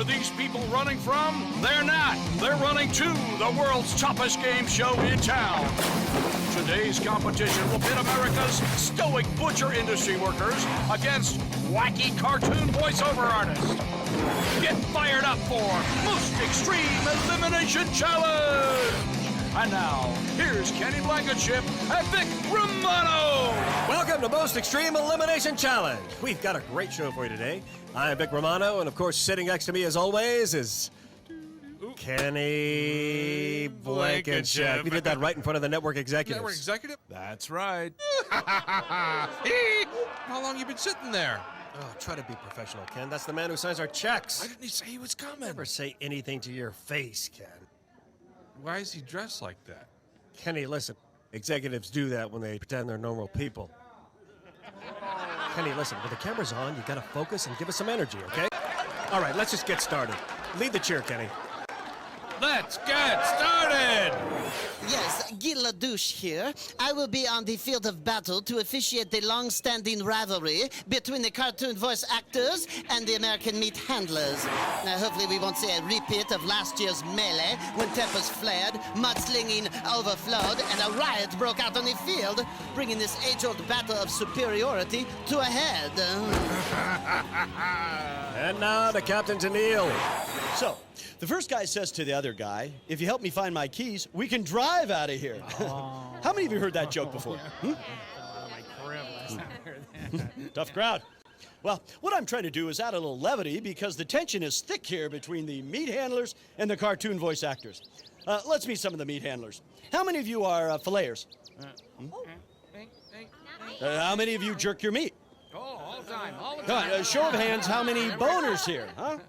are these people running from? They're not. They're running to the world's toughest game show in town. Today's competition will pit America's stoic butcher industry workers against wacky cartoon voiceover artists. Get fired up for Most Extreme Elimination Challenge! And now, here's Kenny Blankenship and Vic Romano! Welcome to Most Extreme Elimination Challenge. We've got a great show for you today. I'm Vic Romano, and of course, sitting next to me as always is Kenny Blankenship. We did that right in front of the network executives. Network executive? That's right. How long you been sitting there? Oh, try to be professional, Ken. That's the man who signs our checks. Why didn't he say he was coming? Never say anything to your face, Ken. Why is he dressed like that? Kenny, listen. Executives do that when they pretend they're normal people. Kenny, listen. When the camera's on, you gotta focus and give us some energy, okay? All right, let's just get started. Lead the cheer, Kenny. Let's get started! Yes, Guy Ladouche here. I will be on the field of battle to officiate the long-standing rivalry between the cartoon voice actors and the American meat handlers. Now, hopefully we won't see a repeat of last year's melee when tempers flared, mudslinging overflowed, and a riot broke out on the field, bringing this age-old battle of superiority to a head. And now the captain to kneel. So, the first guy says to the other guy, if you help me find my keys, we can drive out of here. How many of you heard that joke before? Tough crowd. Well, what I'm trying to do is add a little levity because the tension is thick here between the meat handlers and the cartoon voice actors. Let's meet some of the meat handlers. How many of you are filleters? How many of you jerk your meat? Oh, all the time, all the Come on, show of hands, how many boners here, huh?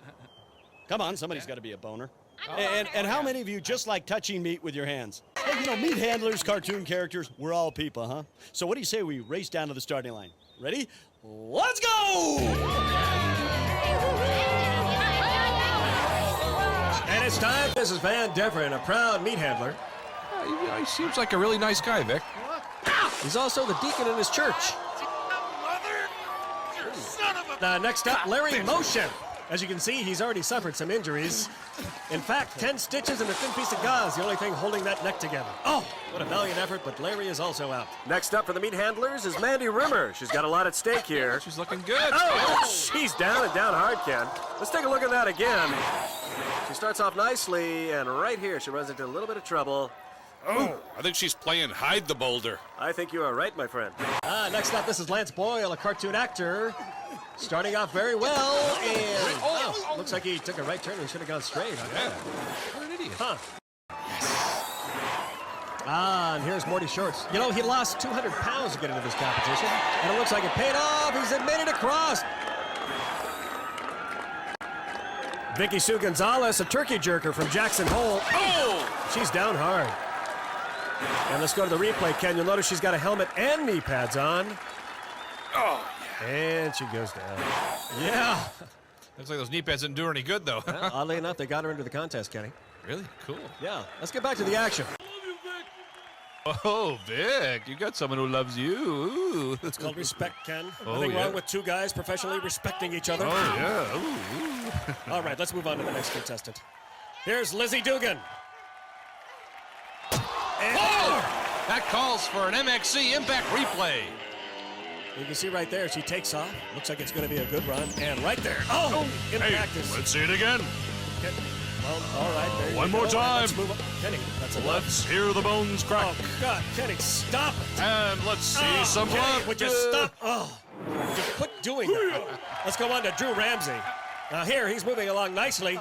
Come on, somebody's got to be a boner. And how many of you just like touching meat with your hands? Hey, you know, meat handlers, cartoon characters, we're all people, huh? So what do you say we race down to the starting line? Ready? Let's go! And it's time. This is Van Deveren, a proud meat handler. He seems like a really nice guy, Vic. He's also the deacon in his church. Next up, Larry Motion. As you can see, he's already suffered some injuries. In fact, 10 stitches and a thin piece of gauze, the only thing holding that neck together. Oh, what a valiant effort, but Larry is also out. Next up for the meat handlers is Mandy Rimmer. She's got a lot at stake here. She's looking good. Oh, she's down and down hard, Ken. Let's take a look at that again. She starts off nicely, and right here she runs into a little bit of trouble. Oh, I think she's playing hide the boulder. I think you are right, my friend. Next up, this is Lance Boyle, a cartoon actor. Starting off very well, and looks like he took a right turn and should have gone straight. Yeah. What an idiot. Huh. Yes. And here's Morty Shorts. You know, he lost 200 pounds to get into this competition, and it looks like it paid off. He's admitted across. Vicky Sue Gonzalez, a turkey jerker from Jackson Hole. Oh! She's down hard. And let's go to the replay, Ken. You'll notice she's got a helmet and knee pads on. Oh, and she goes down. Yeah. Looks like those knee pads didn't do her any good, though. Well, oddly enough, they got her into the contest, Kenny. Really? Cool. Yeah. Let's get back to the action. Oh, Vic, you got someone who loves you. Ooh. It's called respect, Ken. Oh, Nothing yeah. wrong with two guys professionally respecting each other. Oh, yeah. Ooh. All right, let's move on to the next contestant. Here's Lizzie Dugan. And That calls for an MXC Impact replay. you can see right there, she takes off. Looks like it's going to be a good run. And right there. Oh, impact is. Let's see it again. Well, all right. There you One go. more time. Let's move on. Kenny, that's a Let's hear the bones crack. Oh, God, Kenny, stop it. And let's see some Kenny, blood. would you stop? Oh, just quit doing that. Let's go on to Drew Ramsey. Now here, he's moving along nicely.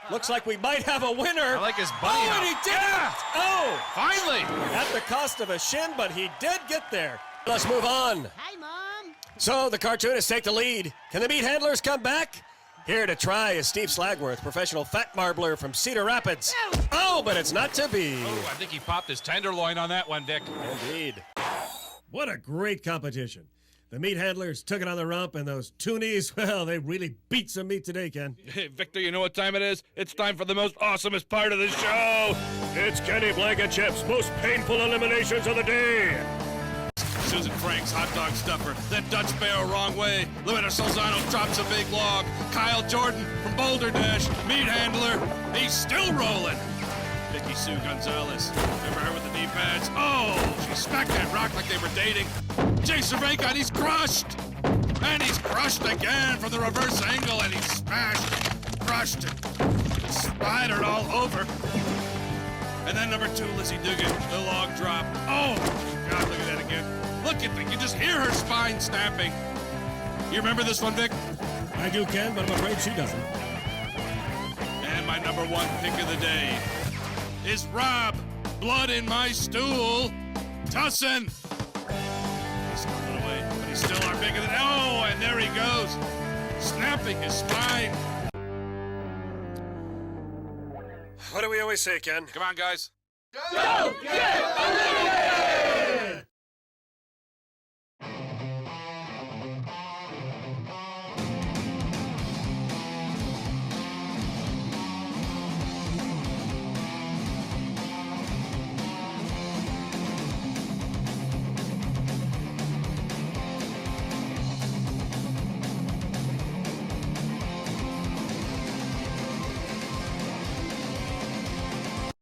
Looks like we might have a winner. I like his bunny Oh, and he hop. did it! Oh! Finally! At the cost of a shin, but he did get there. Let's move on. Hi, Mom. So the cartoonists take the lead. Can the meat handlers come back? Here to try is Steve Slagworth, professional fat marbler from Cedar Rapids. Oh, but it's not to be. Oh, I think he popped his tenderloin on that one, Vic. Indeed. What a great competition. The meat handlers took it on the rump, and those toonies, well, they really beat some meat today, Ken. Hey, Victor, you know what time it is? It's time for the most awesomest part of the show. It's Kenny Blankenship's most painful eliminations of the day. Susan Frank's hot dog stuffer. Then Dutch Barrel wrong way. Luis Solzano drops a big log. Kyle Jordan from Boulder Dash. Meat handler. He's still rolling. Vicky Sue Gonzalez. Remember her with the knee pads? Oh, she smacked that rock like they were dating. Jay Cervenka, and he's crushed. And he's crushed again from the reverse angle, and he's smashed, crushed, and spidered all over. And then number 2, Lizzie Dugan, the log drop. Oh, God, look at that again. Look at that. You just hear her spine snapping. You remember this one, Vic? I do, Ken, but I'm afraid she doesn't. And my number 1 pick of the day is Rob, blood in my stool, Tussin. He's stumbling away, but he's still our bigger than. Oh, and there he goes, snapping his spine. What do we always say, Ken? Come on, guys. Go get eliminated!